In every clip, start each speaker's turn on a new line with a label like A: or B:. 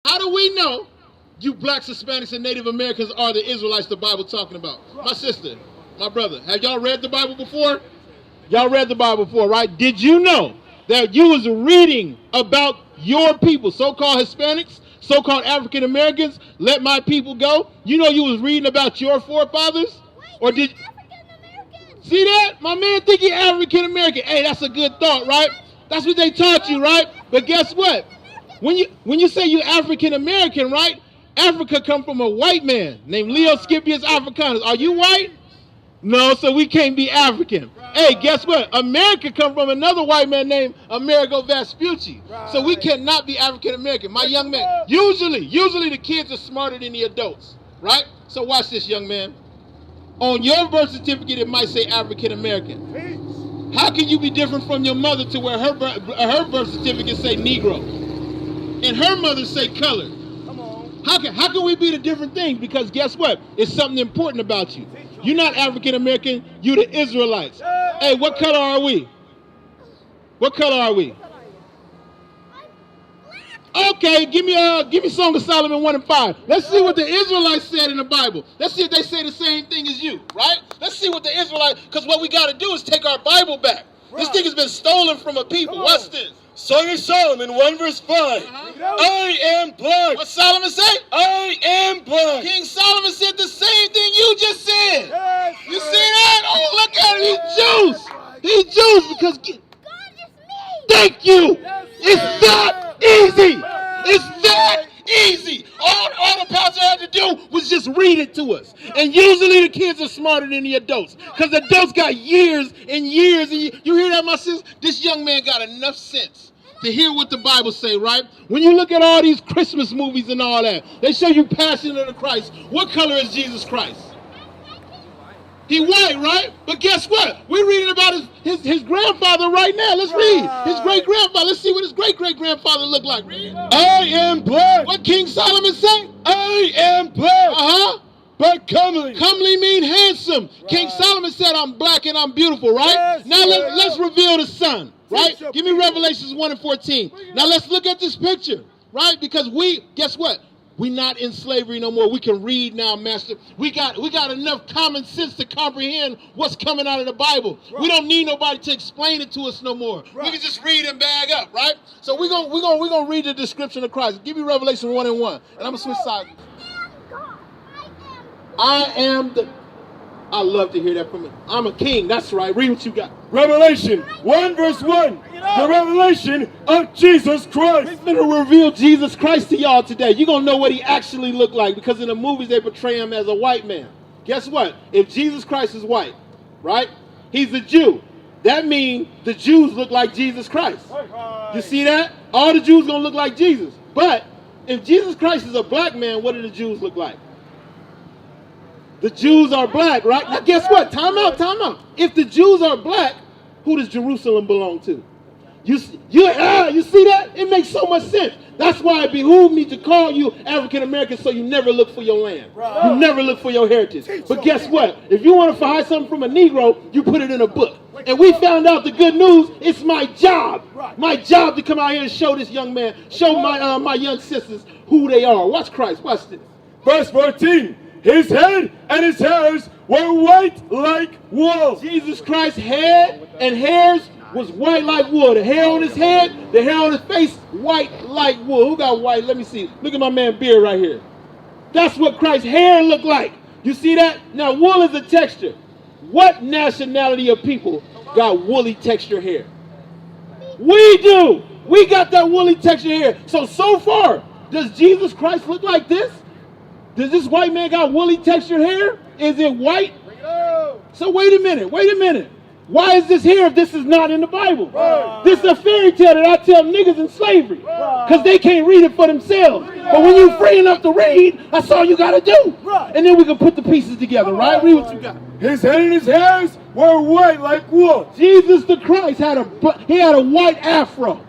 A: How do we know you blacks, Hispanics, and Native Americans are the Israelites the Bible talking about? My sister, my brother, have y'all read the Bible before? Y'all read the Bible before, right? Did you know that you was reading about your people, so-called Hispanics, so-called African Americans, let my people go? You know you was reading about your forefathers? Or did see that? My man think he African American. Hey, that's a good thought, right? That's what they taught you, right? But guess what? When you say you African American, right? Africa come from a white man named Leo Scipius Africanus. Are you white? No, so we can't be African. Hey, guess what? America come from another white man named Amerigo Vespucci. So we cannot be African American. My young man, usually the kids are smarter than the adults, right? So watch this, young man. On your birth certificate, it might say African American. How can you be different from your mother to where her birth certificate say Negro and her mother say colored? How can we be the different things? Because guess what? It's something important about you. You're not African American. You're the Israelites. Hey, what color are we? What color are we? Okay, give me Song of Solomon 1 and 5. Let's see what the Israelites said in the Bible. Let's see if they say the same thing as you, right? Let's see what the Israelites, because what we got to do is take our Bible back. Right. This thing has been stolen from a people. Watch this.
B: Song of Solomon 1 verse 5. I am black.
A: What Solomon say?
B: I am black.
A: King Solomon said the same thing you just said.
C: Yes,
A: you see that? Oh, look at him. He's Jews. He's Jews because...
D: God is me.
A: Thank you. It's that easy. It's that easy. All the pastor had to do was just read it to us. And usually the kids are smarter than the adults. Because the adults got years and years. And you hear that, my sis? This young man got enough sense to hear what the Bible say, right? When you look at all these Christmas movies and all that, they show you Passion of the Christ. What color is Jesus Christ? He white, right? But guess what? We're reading about his grandfather right now. Let's read. His great-grandfather. Let's see what his great-great-grandfather looked like. Read.
B: I am black.
A: What King Solomon say?
B: I am black.
A: Uh-huh.
B: But comely.
A: Comely mean handsome. Right. King Solomon said, I'm black and I'm beautiful, right? Yes, now let's reveal the sun, right? Give me Revelations 1 and 14. Now let's look at this picture, right? Because guess what? We're not in slavery no more. We can read now, Master. We got enough common sense to comprehend what's coming out of the Bible. Right. We don't need nobody to explain it to us no more. Right. We can just read and bag up, right? So we're gonna read the description of Christ. Give me Revelation 1 and 1. And I'm gonna switch sides. I love to hear that from you. I'm a king. That's right. Read what you got.
B: Revelation 1 verse 1. The revelation of Jesus Christ.
A: We're going to reveal Jesus Christ to y'all today. You're going to know what he actually looked like because in the movies they portray him as a white man. Guess what? If Jesus Christ is white, right? He's a Jew. That means the Jews look like Jesus Christ. You see that? All the Jews going to look like Jesus. But if Jesus Christ is a black man, what do the Jews look like? The Jews are black, right? Now guess what? Time out. If the Jews are black, who does Jerusalem belong to? You see that? It makes so much sense. That's why it behooves me to call you African American so you never look for your land. Right. You never look for your heritage. But guess what? If you want to hide something from a Negro, you put it in a book. And we found out the good news. It's my job. My job to come out here and show this young man, show my young sisters who they are. Watch Christ. Watch this.
B: Verse 14. His head and his hairs were white like wool.
A: Jesus Christ's head and hairs was white like wool. The hair on his head, the hair on his face, white like wool. Who got white? Let me see. Look at my man beard right here. That's what Christ's hair looked like. You see that? Now, wool is a texture. What nationality of people got woolly texture hair? We do. We got that woolly texture hair. So far, does Jesus Christ look like this? Does this white man got woolly textured hair? Is it white? So wait a minute. Why is this here if this is not in the Bible? Right. This is a fairy tale that I tell niggas in slavery because they can't read it for themselves. But when you're free enough to read, that's all you got to do. Right. And then we can put the pieces together, right? Read what you got.
B: His head and his hairs were white like wool.
A: Jesus the Christ had a white afro,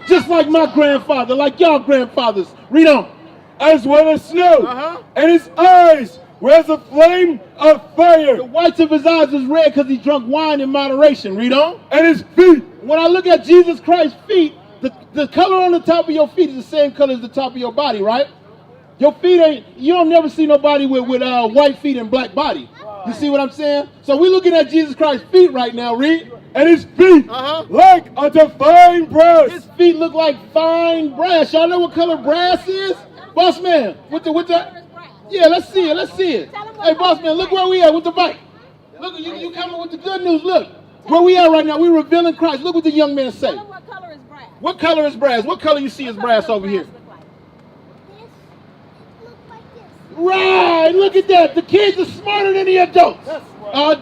A: just like my grandfather, like y'all grandfathers. Read on.
B: As well as snow, and his eyes were as a flame of fire.
A: The whites of his eyes was red because he drank wine in moderation. Read on.
B: And his feet.
A: When I look at Jesus Christ's feet, The color on the top of your feet is the same color as the top of your body, right? Your feet ain't, you don't never see nobody with white feet and black body. You see what I'm saying? So we're looking at Jesus Christ's feet right now, read.
B: And his feet like unto fine brass.
A: His feet look like fine brass. Y'all know what color brass is? Boss man, with the yeah, let's see it. Hey, boss man, look where we at with the bike. Look, you coming with the good news. Look, where we at right now. We're revealing Christ. Look what the young man say.
D: What color is brass?
A: What color is brass? What color you see as brass over here? Right, look at that. The kids are smarter than the adults.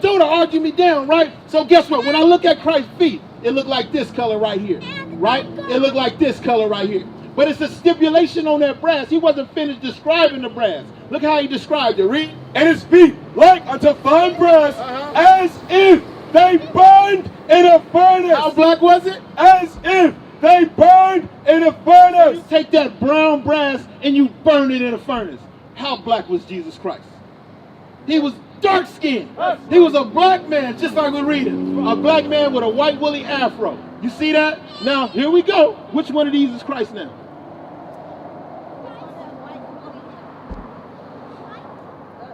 A: Don't argue me down, right? So guess what? When I look at Christ's feet, it look like this color right here, right? It look like this color right here. But it's a stipulation on that brass. He wasn't finished describing the brass. Look how he described it, read.
B: And his feet like unto fine brass, as if they burned in a furnace.
A: How black was it?
B: As if they burned in a furnace.
A: You take that brown brass and you burn it in a furnace. How black was Jesus Christ? He was dark skinned. He was a black man, just like we're reading. A black man with a white woolly afro. You see that? Now, here we go. Which one of these is Christ now?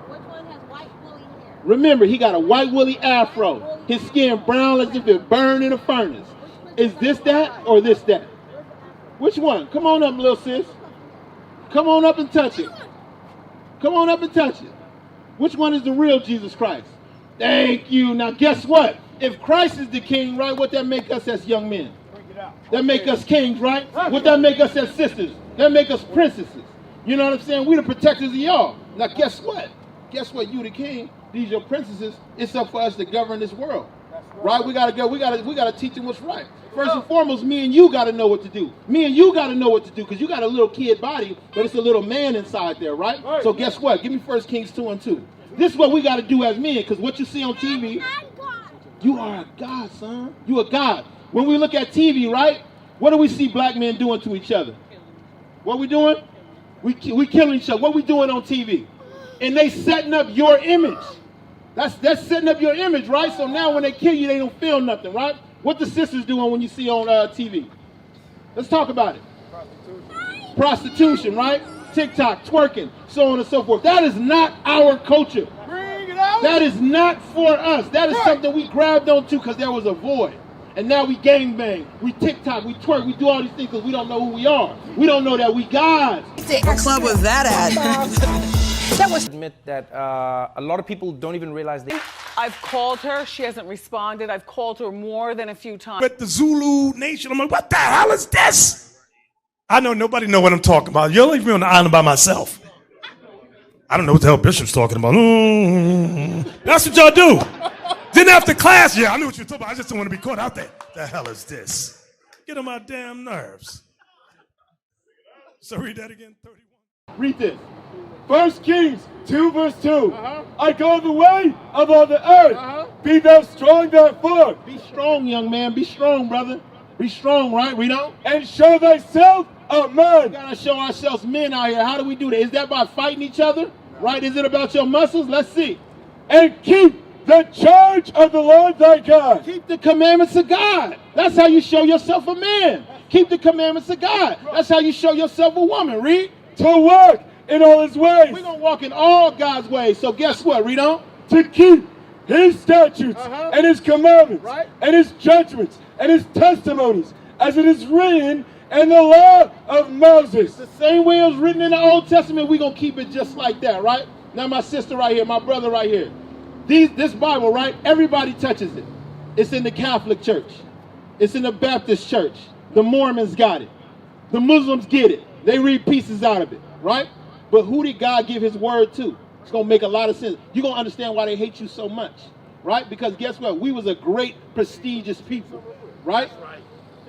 D: Which one has white woolly hair?
A: Remember, he got a white woolly afro. His skin brown as if it burned in a furnace. Is this that or this that? Which one? Come on up, little sis. Come on up and touch it. Come on up and touch it. Which one is the real Jesus Christ? Thank you. Now guess what? If Christ is the king, right, what that make us as young men? That make us kings, right? What that make us as sisters? That make us princesses. You know what I'm saying? We the protectors of y'all. Now guess what? Guess what? You the king. These your princesses. It's up for us to govern this world. Right? We gotta go. We gotta teach them what's right. First and foremost, me and you gotta know what to do. Me and you gotta know what to do, because you got a little kid body, but it's a little man inside there, right? So guess what? Give me 1 Kings 2:2. This is what we gotta do as men, because what you see on TV, you are a god, son. You a god. When we look at TV, right? What do we see black men doing to each other? What we doing? We killing each other. What we doing on TV? And they setting up your image. That's setting up your image, right? So now when they kill you, they don't feel nothing, right? What the sisters doing when you see on TV? Let's talk about it. Prostitution, right? TikTok, twerking, so on and so forth. That is not our culture.
B: Bring it out.
A: That is not for us. That is something we grabbed onto because there was a void. And now we gangbang, we TikTok, we twerk, we do all these things because we don't know who we are. We don't know that we gods.
C: What club was that at?
E: Admit that a lot of people don't even realize they.
F: I've called her. She hasn't responded. I've called her more than a few times.
G: But the Zulu nation, I'm like, what the hell is this? I know nobody know what I'm talking about. You'll leave me on the island by myself. I don't know what the hell Bishop's talking about. That's what y'all do. Then after class, yeah, I knew what you were talking about. I just don't want to be caught out there. The hell is this? Get on my damn nerves. So read that again, 31.
A: Read this.
B: 1 Kings 2:2. I go the way of all the earth. Be thou strong therefore.
A: Be strong, young man. Be strong, brother. Be strong, right? Read on.
B: And show thyself a man.
A: We gotta show ourselves men out here. How do we do that? Is that by fighting each other? Right? Is it about your muscles? Let's see.
B: And keep the charge of the Lord thy God.
A: Keep the commandments of God. That's how you show yourself a man. Keep the commandments of God. That's how you show yourself a woman. Read.
B: To walk in all his ways.
A: We're going to walk in all God's ways. So guess what? Read on.
B: To keep his statutes and his commandments and his judgments and his testimonies, as it is written in the law of Moses.
A: The same way it was written in the Old Testament, we're going to keep it just like that, right? Now my sister right here, my brother right here. This Bible, right? Everybody touches it. It's in the Catholic Church. It's in the Baptist Church. The Mormons got it. The Muslims get it. They read pieces out of it, right? But who did God give his word to? It's going to make a lot of sense. You're going to understand why they hate you so much, right? Because guess what? We was a great, prestigious people, right?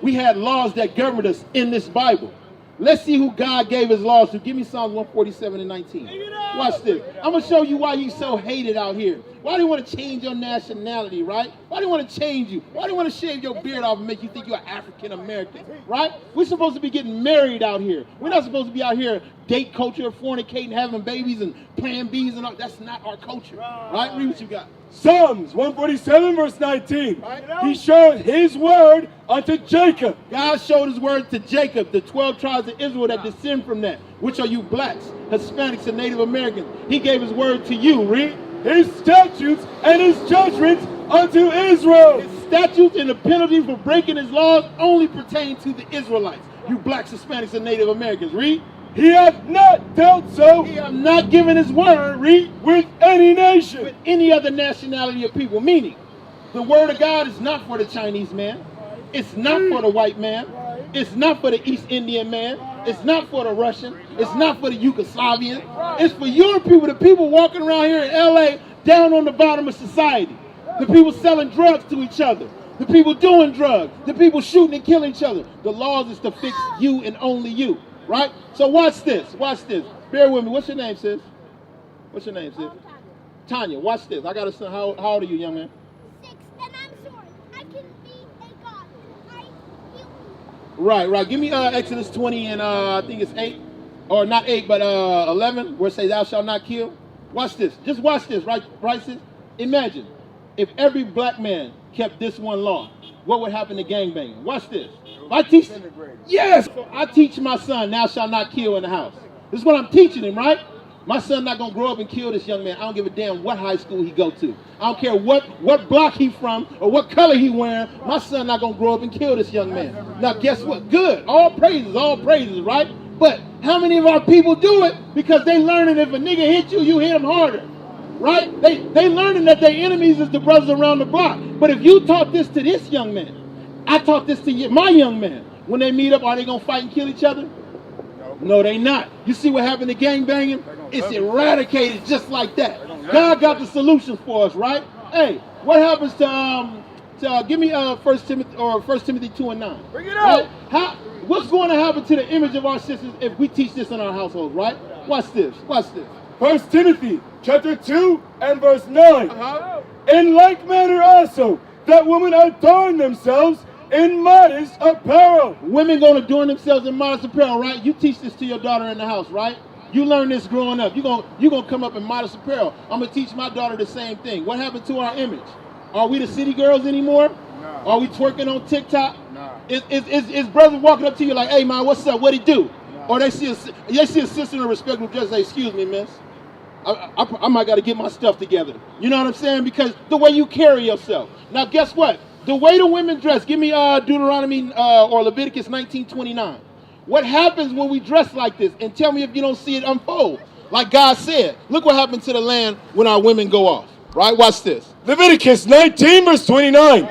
A: We had laws that governed us in this Bible. Let's see who God gave his laws to. Give me Psalms 147:19. Watch this. I'm going to show you why he's so hated out here. Why do you want to change your nationality, right? Why do you want to change you? Why do you want to shave your beard off and make you think you're African American, right? We're supposed to be getting married out here. We're not supposed to be out here date culture, fornicating, having babies, and playing bees and all. That's not our culture, right? Read what you got.
B: Psalms 147 verse 19. He showed his word unto Jacob.
A: God showed his word to Jacob, the 12 tribes of Israel that descend from that, which are you blacks, Hispanics, and Native Americans. He gave his word to you, read.
B: His statutes and his judgments unto Israel.
A: His statutes and the penalty for breaking his laws only pertain to the Israelites, you blacks, Hispanics, and Native Americans, read.
B: He hath not dealt so.
A: He hath not given his word, read,
B: with any nation.
A: with any other nationality of people. Meaning, the word of God is not for the Chinese man. It's not for the white man. It's not for the East Indian man. It's not for the Russian. It's not for the Yugoslavian. It's for your people, the people walking around here in LA down on the bottom of society. The people selling drugs to each other. The people doing drugs. The people shooting and killing each other. The laws is to fix you and only you. Right? So watch this. Watch this. Bear with me. What's your name, sis? What's your name, sis? Tanya. Watch this. I got a son. How old are you, young man?
H: 6, and I'm sorry. I can be a god. I heal.
A: Right. Give me Exodus 20 and I think it's 8. Or not 8, but 11, where it says, thou shalt not kill. Watch this. Just watch this, right, sis? Imagine if every black man kept this one law, what would happen to gangbanging? Watch this. I teach, yes, so I teach my son, thou shalt not kill in the house. This is what I'm teaching him, right? My son not gonna grow up and kill this young man. I don't give a damn what high school he go to. I don't care what block he from or what color he wearing. My son not gonna grow up and kill this young man. Now guess what? Good. All praises, right? But how many of our people do it because they learning if a nigga hit you, you hit him harder, right? They learning that their enemies is the brothers around the block. But if you taught this to this young man, I taught this to my young man. When they meet up, are they gonna fight and kill each other? No, they not. You see what happened to gangbanging? It's eradicated just like that. God got the solution for us, right? Hey, what happens to give me 1 Timothy 2 and 9.
B: Bring it out.
A: Right? What's going to happen to the image of our sisters if we teach this in our household, right? Watch this.
B: 1 Timothy chapter 2 and verse 9. In like manner also, that women adorn themselves in modest apparel.
A: Women gonna adorn themselves in modest apparel, right? You teach this to your daughter in the house, right? You learn this growing up. You're gonna come up in modest apparel. I'm gonna teach my daughter the same thing. What happened to our image? Are we the city girls anymore? No. Are we twerking on TikTok? No. Is brothers walking up to you like, hey man, what's up? What'd he do? No. Or they see a sister in a respectable dress, say, excuse me, miss. I might got to get my stuff together. You know what I'm saying? Because the way you carry yourself. Now, guess what? The way the women dress. Give me Deuteronomy or Leviticus 19:29. What happens when we dress like this? And tell me if you don't see it unfold. Like God said, look what happened to the land when our women go off. Right? Watch this.
B: Leviticus 19 verse 29.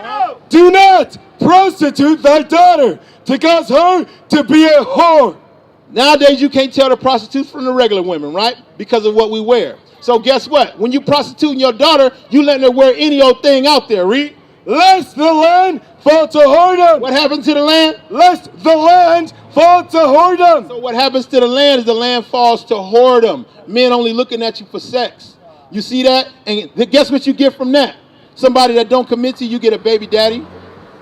B: Do not prostitute thy daughter to cause her to be a whore.
A: Nowadays, you can't tell the prostitutes from the regular women, right? Because of what we wear. So guess what? When you prostituting your daughter, you letting her wear any old thing out there, read.
B: Lest the land fall to whoredom.
A: What happened to the land?
B: Lest the land fall to whoredom.
A: So what happens to the land is the land falls to whoredom. Men only looking at you for sex. You see that? And guess what you get from that? Somebody that don't commit to you, get a baby daddy.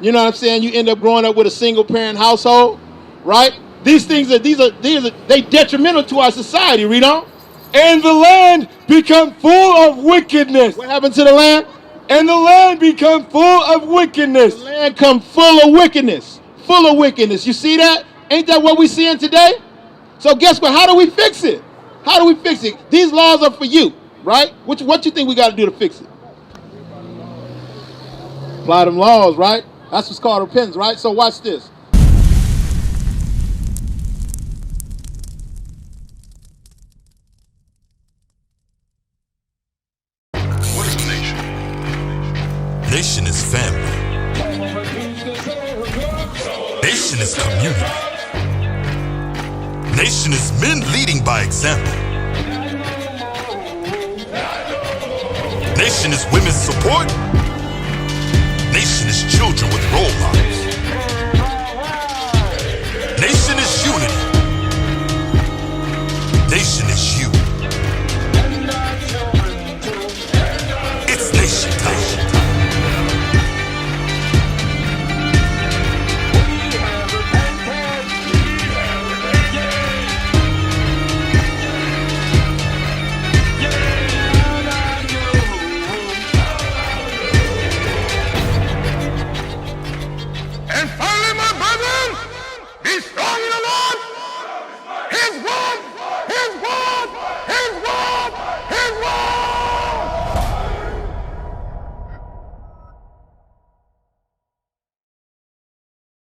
A: You know what I'm saying? You end up growing up with a single parent household, right? These things they detrimental to our society, read on.
B: And the land become full of wickedness.
A: What happened to the land?
B: And the land become full of wickedness.
A: The land come full of wickedness. Full of wickedness. You see that? Ain't that what we seeing today? So guess what? How do we fix it? How do we fix it? These laws are for you, right? What you think we got to do to fix it? Apply them laws, right? That's what's called repentance, right? So watch this.
I: What is a nation? Nation is family. Nation is community. Nation is men leading by example. Nation is women's support. Nation is children with roles.